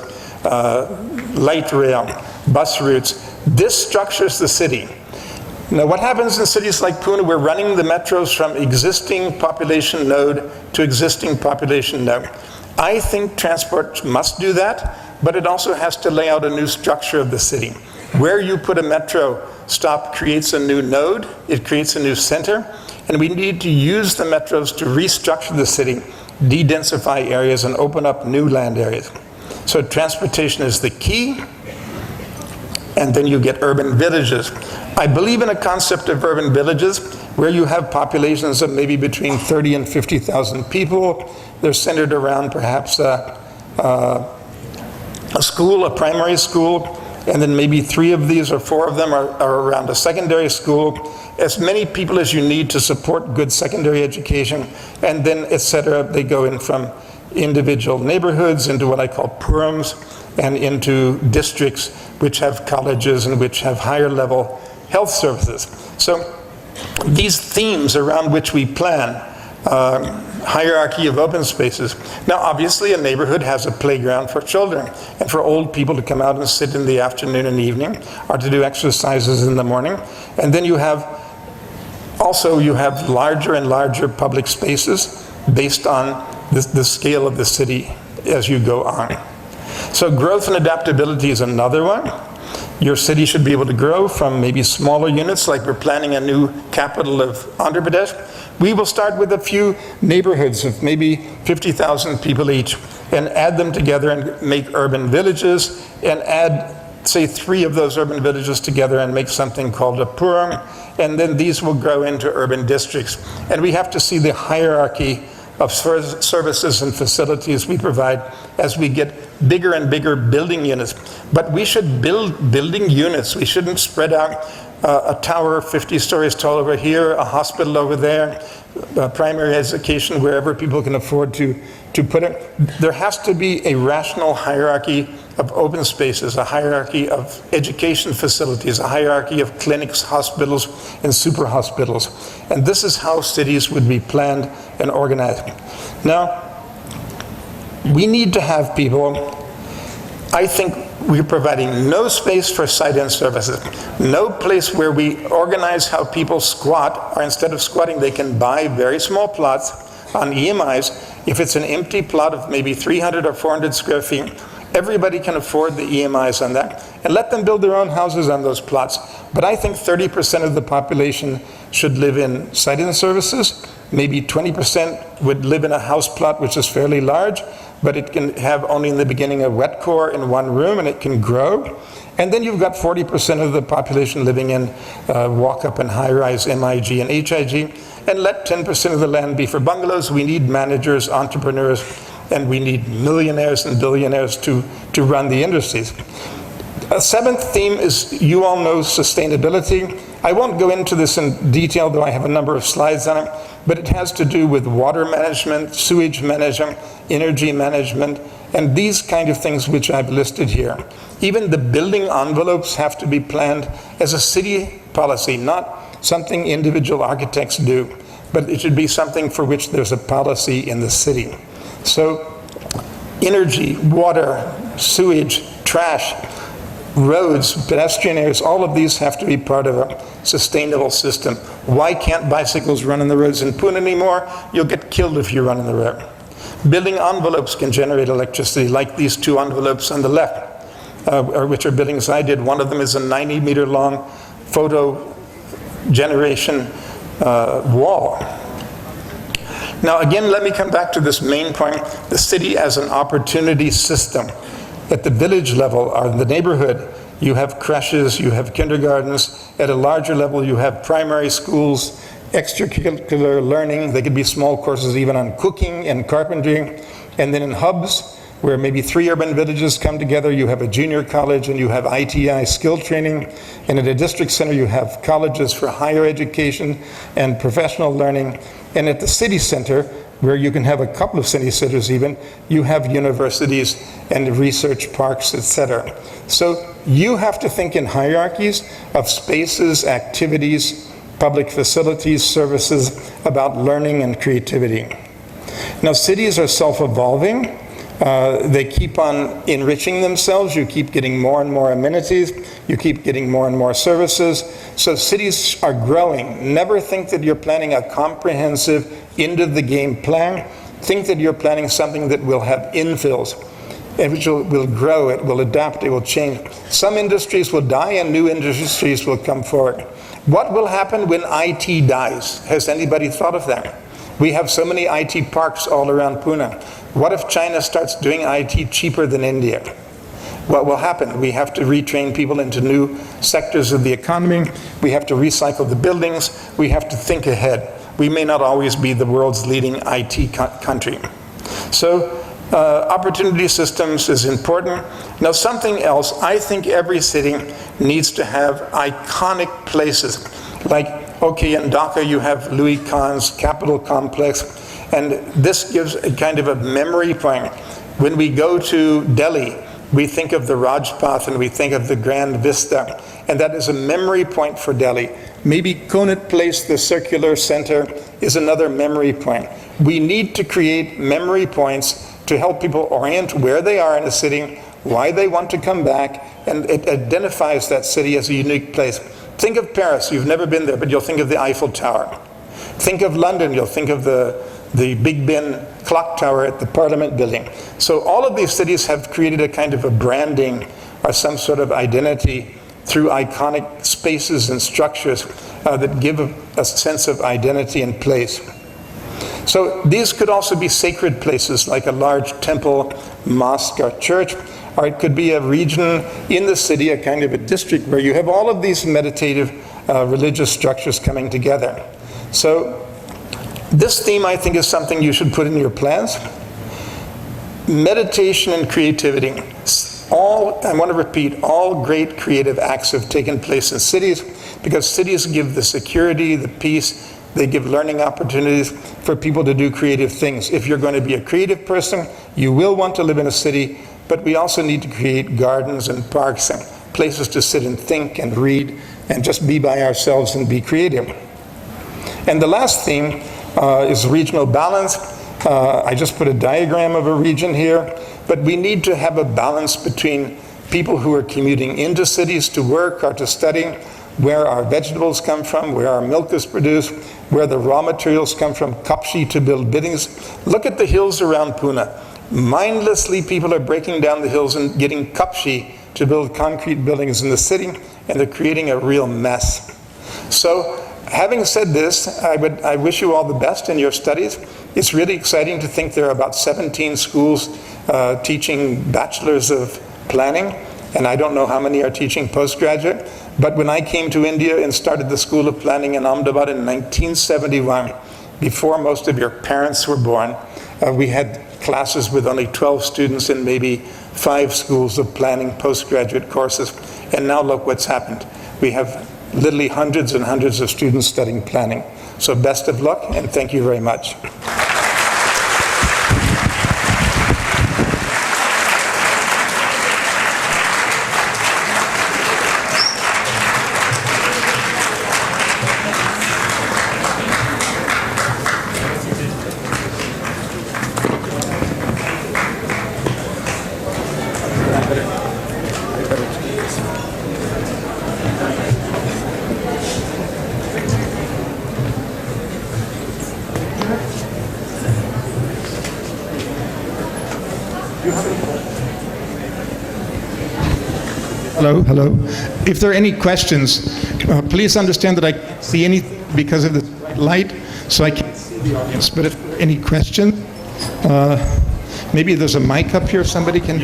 light rail, bus routes, this structures the city. Now, what happens in cities like Pune, we're running the metros from existing population node to existing population node. I think transport must do that, but it also has to lay out a new structure of the city. Where you put a metro stop creates a new node, it creates a new center, and we need to use the metros to restructure the city, de-densify areas, and open up new land areas. So transportation is the key. And then you get urban villages. I believe in a concept of urban villages where you have populations of maybe between 30 and 50,000 people. They're centered around perhaps a school, a primary school, and then maybe 3 of these or 4 of them are around a secondary school. As many people as you need to support good secondary education, and then etc. They go in from individual neighborhoods into what I call purums, and into districts which have colleges and which have higher level health services. So these themes around which we plan, hierarchy of open spaces. Now obviously a neighborhood has a playground for children and for old people to come out and sit in the afternoon and evening, or to do exercises in the morning. And then you have larger and larger public spaces based on the scale of the city as you go on. So growth and adaptability is another one. Your city should be able to grow from maybe smaller units, like we're planning a new capital of Andhra Pradesh. We will start with a few neighborhoods of maybe 50,000 people each and add them together and make urban villages, and add, say, 3 of those urban villages together and make something called a puram, and then these will grow into urban districts. And we have to see the hierarchy of services and facilities we provide as we get bigger and bigger building units. But we should build building units. We shouldn't spread out a tower 50 stories tall over here, a hospital over there, primary education wherever people can afford to put it. There has to be a rational hierarchy of open spaces, a hierarchy of education facilities, a hierarchy of clinics, hospitals, and super hospitals. And this is how cities would be planned and organized. Now, we need to have people, I think we're providing no space for sight-in services, no place where we organize how people squat, or instead of squatting, they can buy very small plots on EMIs. If it's an empty plot of maybe 300 or 400 square feet, everybody can afford the EMIs on that, and let them build their own houses on those plots. But I think 30% of the population should live in sight-in services. Maybe 20% would live in a house plot which is fairly large, but it can have only in the beginning a wet core in one room, and it can grow. And then you've got 40% of the population living in walk-up and high-rise MIG and HIG, and let 10% of the land be for bungalows. We need managers, entrepreneurs, and we need millionaires and billionaires to run the industries. A 7th theme is, you all know, sustainability. I won't go into this in detail, though I have a number of slides on it, but it has to do with water management, sewage management, energy management, and these kind of things which I've listed here. Even the building envelopes have to be planned as a city policy, not something individual architects do, but it should be something for which there's a policy in the city. So energy, water, sewage, trash, roads, pedestrian areas, all of these have to be part of a sustainable system. Why can't bicycles run on the roads in Pune anymore? You'll get killed if you run on the road. Building envelopes can generate electricity, like these two envelopes on the left, which are buildings I did. One of them is a 90-meter long photo generation wall. Now again, let me come back to this main point, the city as an opportunity system. At the village level or in the neighborhood, you have creches, you have kindergartens. At a larger level, you have primary schools, extracurricular learning. They could be small courses even on cooking and carpentry. And then in hubs, where maybe 3 urban villages come together, you have a junior college and you have ITI skill training. And at a district center, you have colleges for higher education and professional learning. And at the city center, where you can have a couple of city centers even, you have universities and research parks, etc. So you have to think in hierarchies of spaces, activities, public facilities, services, about learning and creativity. Now cities are self-evolving. They keep on enriching themselves. You keep getting more and more amenities. You keep getting more and more services. So cities are growing. Never think that you're planning a comprehensive, end-of-the-game plan. Think that you're planning something that will have infills, and which will grow, it will adapt, it will change. Some industries will die and new industries will come forward. What will happen when IT dies? Has anybody thought of that? We have so many IT parks all around Pune. What if China starts doing IT cheaper than India? What will happen? We have to retrain people into new sectors of the economy. We have to recycle the buildings. We have to think ahead. We may not always be the world's leading IT country. So opportunity systems is important. Now something else, I think every city needs to have iconic places. Like, okay, in Dhaka you have Louis Khan's Capitol Complex, and this gives a kind of a memory point. When we go to Delhi, we think of the Rajpath and we think of the Grand Vista, and that is a memory point for Delhi. Maybe Connaught Place, the circular center, is another memory point. We need to create memory points to help people orient where they are in a city, why they want to come back, and it identifies that city as a unique place. Think of Paris, you've never been there, but you'll think of the Eiffel Tower. Think of London, you'll think of the Big Ben clock tower at the Parliament building. So all of these cities have created a kind of a branding or some sort of identity through iconic spaces and structures that give a sense of identity and place. So these could also be sacred places like a large temple, mosque, or church, or it could be a region in the city, a kind of a district where you have all of these meditative religious structures coming together. So this theme, I think, is something you should put in your plans. Meditation and creativity. I want to repeat, all great creative acts have taken place in cities because cities give the security, the peace, they give learning opportunities for people to do creative things. If you're going to be a creative person, you will want to live in a city, but we also need to create gardens and parks and places to sit and think and read and just be by ourselves and be creative. And the last theme is regional balance. I just put a diagram of a region here, but we need to have a balance between people who are commuting into cities to work or to study, where our vegetables come from, where our milk is produced, where the raw materials come from, kapshi to build buildings. Look at the hills around Pune. Mindlessly, people are breaking down the hills and getting kapshi to build concrete buildings in the city, and they're creating a real mess. So, having said this, I wish you all the best in your studies. It's really exciting to think there are about 17 schools teaching bachelors of planning, and I don't know how many are teaching postgraduate. But when I came to India and started the School of Planning in Ahmedabad in 1971, before most of your parents were born, we had classes with only 12 students in maybe 5 schools of planning postgraduate courses. And now look what's happened. We have literally hundreds and hundreds of students studying planning. So best of luck, and thank you very much. Hello. If there are any questions, please understand that I can't see anything because of the light, so I can't see the audience. But if there are any questions, maybe there's a mic up here somebody can...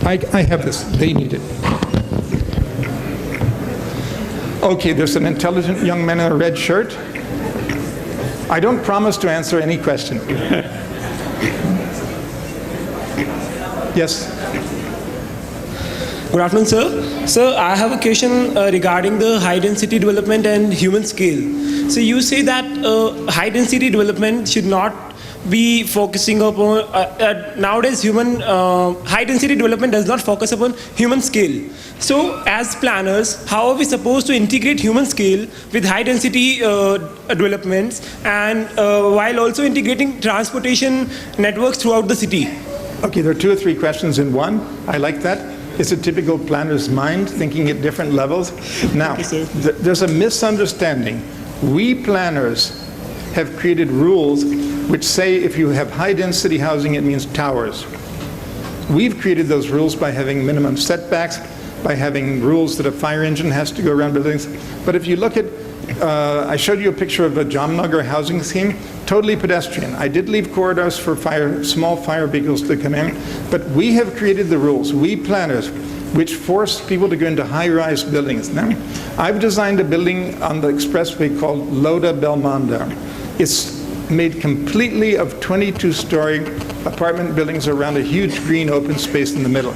I have this. They need it. Okay, there's an intelligent young man in a red shirt. I don't promise to answer any question. Yes? Good afternoon, sir. Sir, I have a question regarding the high-density development and human scale. So you say that high-density development should not be focusing upon, nowadays high-density development does not focus upon human scale. So as planners, how are we supposed to integrate human scale with high-density developments and while also integrating transportation networks throughout the city? Okay, there are 2 or 3 questions in one. I like that. It's a typical planner's mind, thinking at different levels. Now, there's a misunderstanding. We planners have created rules which say if you have high-density housing, it means towers. We've created those rules by having minimum setbacks, by having rules that a fire engine has to go around buildings. But if you look at, I showed you a picture of a Jamnagar housing scheme, totally pedestrian. I did leave corridors for small fire vehicles to come in, but we have created the rules, we planners, which force people to go into high-rise buildings. Now, I've designed a building on the expressway called Lodha Belmondo. It's made completely of 22-story apartment buildings around a huge green open space in the middle.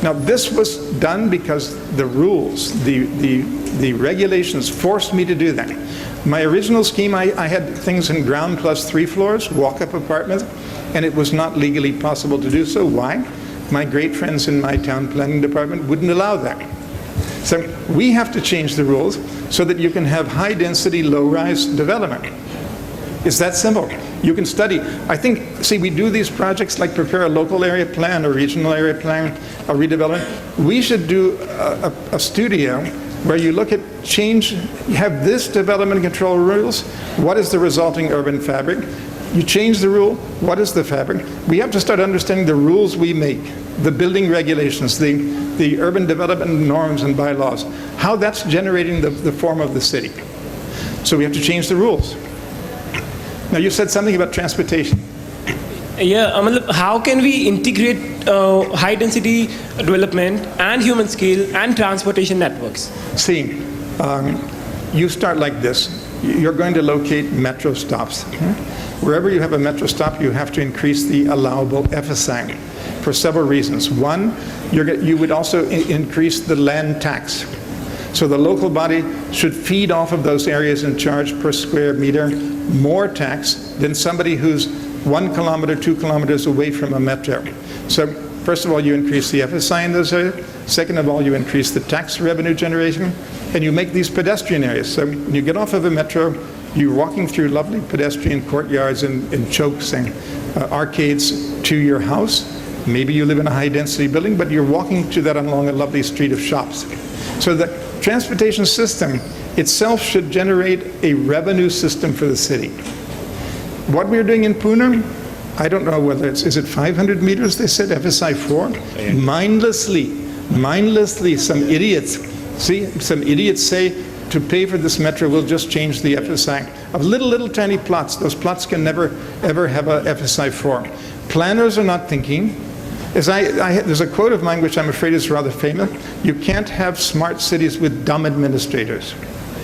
Now, this was done because the rules, the regulations forced me to do that. My original scheme, I had things in ground plus 3 floors, walk-up apartments, and it was not legally possible to do so. Why? My great friends in my town planning department wouldn't allow that. So we have to change the rules so that you can have high-density, low-rise development. It's that simple. You can study. I think, see, we do these projects like prepare a local area plan, a regional area plan, a redevelopment. We should do a studio where you look at change, you have this development control rules, what is the resulting urban fabric? You change the rule, what is the fabric? We have to start understanding the rules we make, the building regulations, the urban development norms and bylaws, how that's generating the form of the city. So we have to change the rules. Now you said something about transportation. Yeah, how can we integrate high density development and human scale and transportation networks? See, you start like this. You're going to locate metro stops. Wherever you have a metro stop, you have to increase the allowable FSI for several reasons. One, you would also increase the land tax. So the local body should feed off of those areas and charge per square meter more tax than somebody who's 1 kilometer, 2 kilometers away from a metro. So first of all, you increase the FSI in those areas. Second of all, you increase the tax revenue generation, and you make these pedestrian areas. So when you get off of a metro, you're walking through lovely pedestrian courtyards and chokes and arcades to your house. Maybe you live in a high-density building, but you're walking to that along a lovely street of shops. So the transportation system itself should generate a revenue system for the city. What we're doing in Pune, I don't know whether is it 500 meters, they said, FSI 4? Mindlessly, some idiots say to pay for this metro, we'll just change the FSI. Of little tiny plots, those plots can never, ever have a FSI 4. Planners are not thinking. There's a quote of mine which I'm afraid is rather famous. You can't have smart cities with dumb administrators.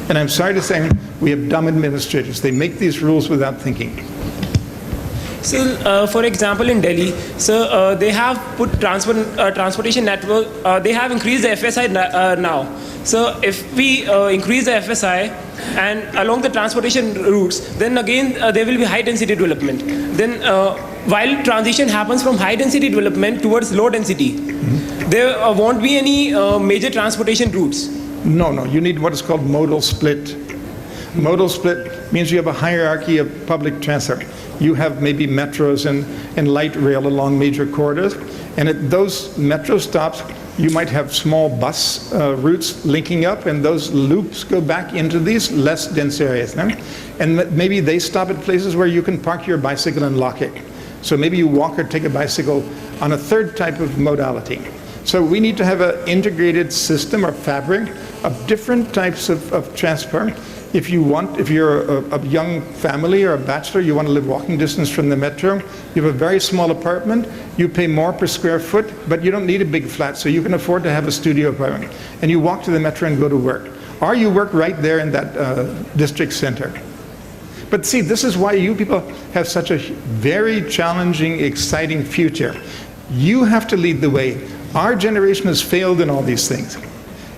And I'm sorry to say, we have dumb administrators. They make these rules without thinking. So, for example, in Delhi, they have put transportation network, they have increased the FSI now. So if we increase the FSI and along the transportation routes, then again there will be high density development. Then while transition happens from high density development towards low density, there won't be any major transportation routes. No, you need what is called modal split. Modal split means you have a hierarchy of public transport. You have maybe metros and light rail along major corridors, and at those metro stops, you might have small bus routes linking up, and those loops go back into these less dense areas. No? And maybe they stop at places where you can park your bicycle and lock it. So maybe you walk or take a bicycle on a third type of modality. So we need to have an integrated system or fabric of different types of transport. If you're a young family or a bachelor, you want to live walking distance from the metro, you have a very small apartment, you pay more per square foot, but you don't need a big flat, so you can afford to have a studio apartment. And you walk to the metro and go to work. Or you work right there in that district center. But see, this is why you people have such a very challenging, exciting future. You have to lead the way. Our generation has failed in all these things.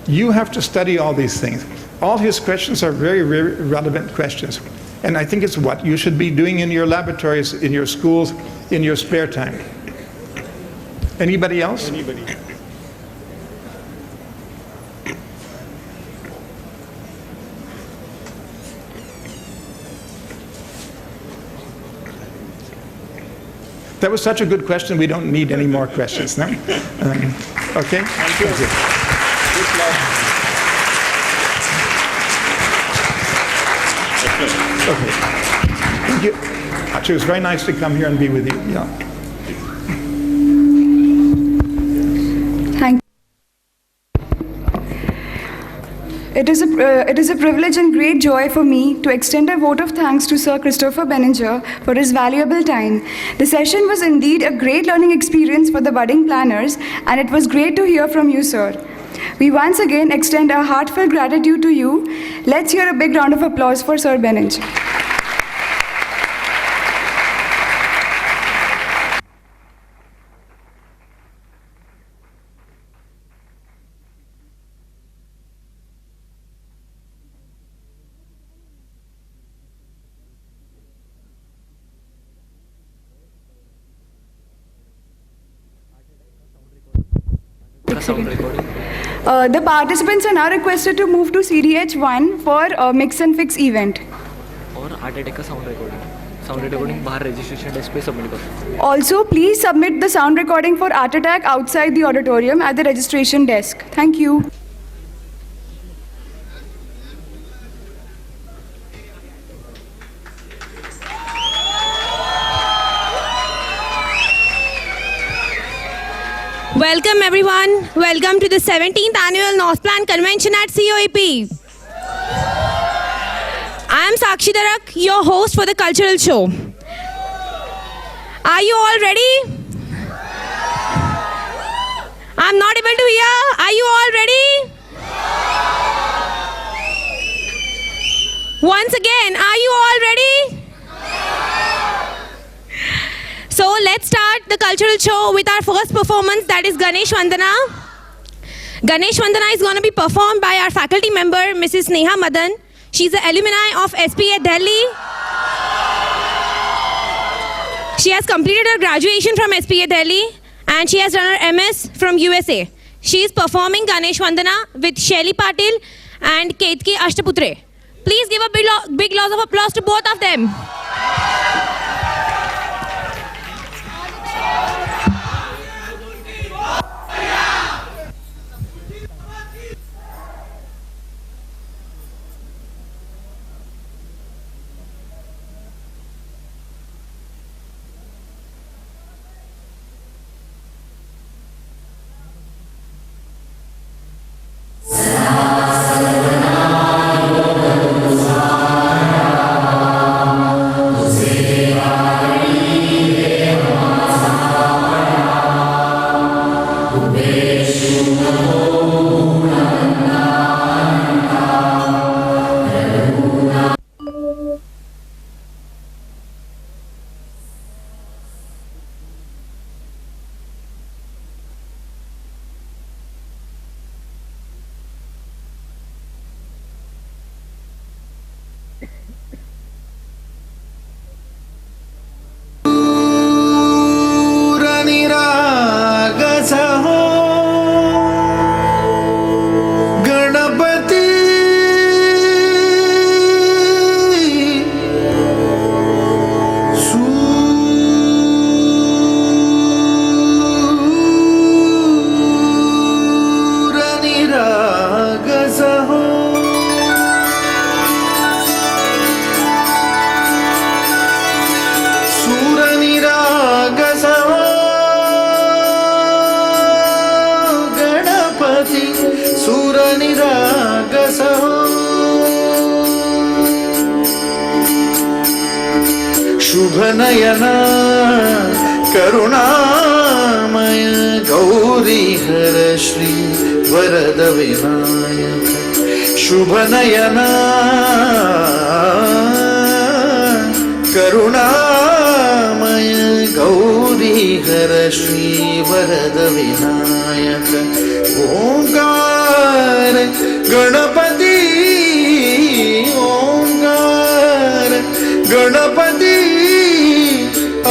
You have to study all these things. All his questions are very, very relevant questions. And I think it's what you should be doing in your laboratories, in your schools, in your spare time. Anybody else? Anybody. That was such a good question, we don't need any more questions, no? Okay? Thank you. Okay. Thank you. Actually, it was very nice to come here and be with you. Yeah. Thank you. It is a privilege and great joy for me to extend a vote of thanks to Sir Christopher Benninger for his valuable time. The session was indeed a great learning experience for the budding planners, and it was great to hear from you, sir. We once again extend our heartfelt gratitude to you. Let's hear a big round of applause for Sir Benninger. The participants are now requested to move to CDH1 for mix and fix event. और heart attack का sound recording बाहर registration desk पे submit करो. Also, please submit the sound recording for heart attack outside the auditorium at the registration desk. Thank you. Welcome everyone. Welcome to the 17th annual NOSPlan convention at COEP. I am Sakshi Darak, your host for the cultural show. Are you all ready? I'm not able to hear. Are you all ready? Once again, are you all ready? So let's start the cultural show with our first performance, that is Ganesh Vandana. Ganesh Vandana is going to be performed by our faculty member, Mrs. Neha Madan. She's an alumni of SPA Delhi. She has completed her graduation from SPA Delhi and she has done her MS from USA. She is performing Ganesh Vandana with Shelly Patil and Ketki Ashtaputre. Please give a big round of applause to both of them. Say शुभनयना करुणामय गौरी हर श्री वरद विनायक शुभनयना करुणामय गौरी हर श्री वरद विनायक ओंकार गणपति ओंकार गणपति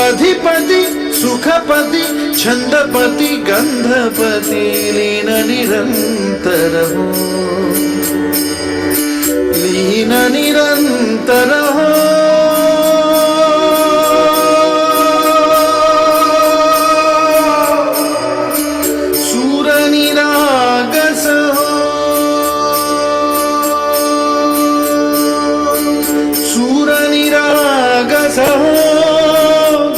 अधिपति सुखपति छंदपति गंधपति लीन निरंतर हो लीन निरंतर हो सूर निरागस हो सूर निरागस हो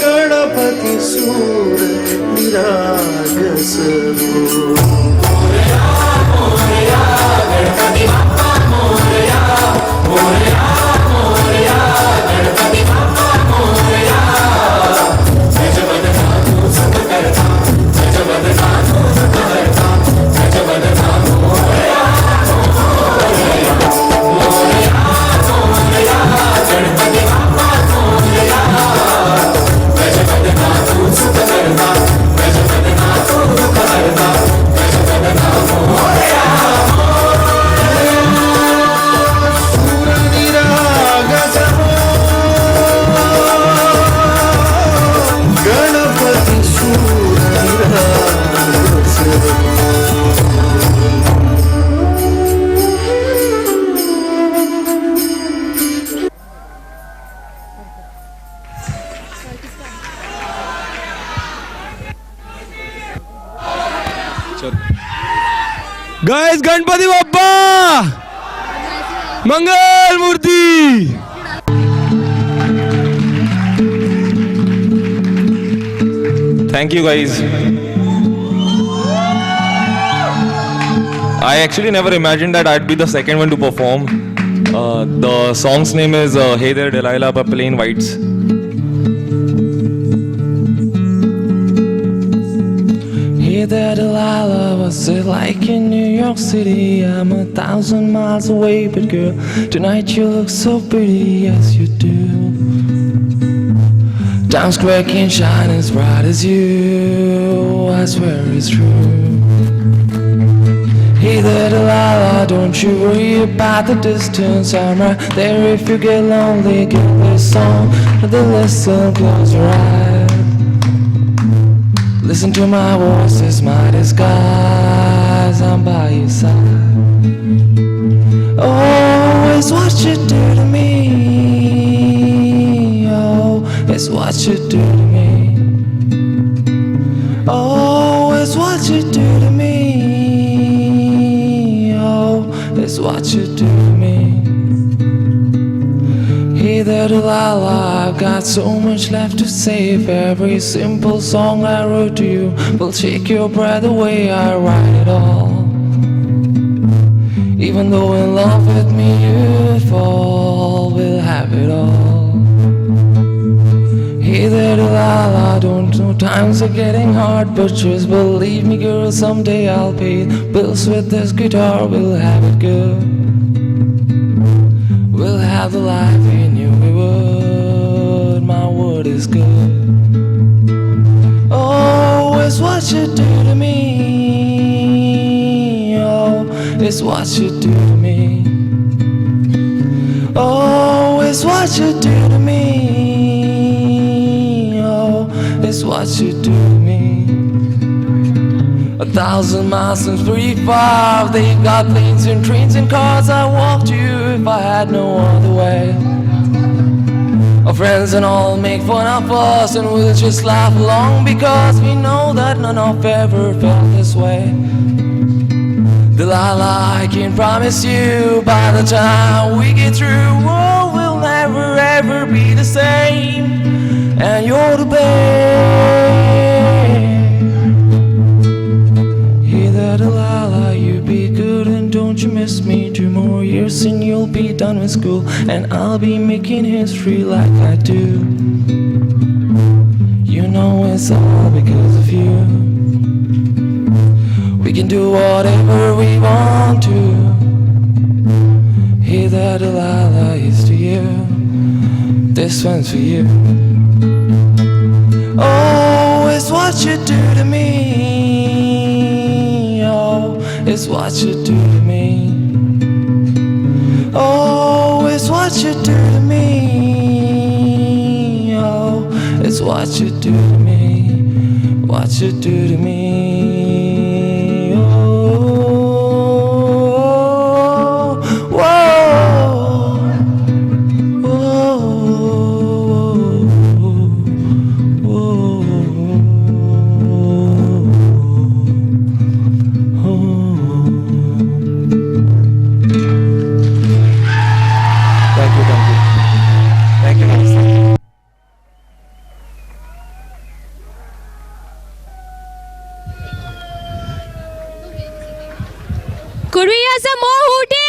गणपति सूर निरागस हो गाइस गणपति बाप्पा मंगल मूर्ति Thank you guys. I actually never imagined that I'd be the second one to perform. The song's name is Hey There Delilah by Plain Whites. Hey there Delilah, what's it like in New York City? I'm 1,000 miles away, but girl, tonight you look so pretty, yes you do. Times Square can't shine as bright as you, I swear it's true. Hey there Delilah, don't you worry about the distance, I'm right there if you get lonely. Give this song to listen, close your eyes. Listen to my voice, it's my disguise, I'm by your side. Oh, it's what you do to me. Oh, it's what you do to me. Oh, it's what you do to me. Oh, it's what you do to me. Hey there Delilah, I've got so much left to say. If every simple song I wrote to you will take your breath away, I write it all. Even though in love with me you fall, we'll have it all. Hey there Delilah, don't know times are getting hard, but just believe me girl, someday I'll pay bills with this guitar, we'll have it good. We'll have the life we knew we would, my word is good. Oh, it's what you do to me. Oh, it's what you do to me. Oh, it's what you do to me. Oh, it's what you do to me. 1,000 miles seems pretty far. They've got planes and trains and cars. I walk to you if I had no other way. Our friends and all make fun of us, and we'll just laugh along because we know that none of ever felt this way. Delilah, I can promise you by the time we get through, oh, we'll never ever be the same, and you're the babe. Hey there Delilah, you be good and don't you miss me. 2 more years and you'll be done with school, and I'll be making history like I do. now it's all because of you. We can do whatever we want to. Hey there, Delilah, here's to you. This one's for you. Oh, it's what you do to me. Oh, it's what you do to me. Oh, it's what you do to me. Oh, it's what you do to me. What you do to me. Oh, whoa, Thank you, thank you. Thank you, Namaste. Could we hear some more hooting?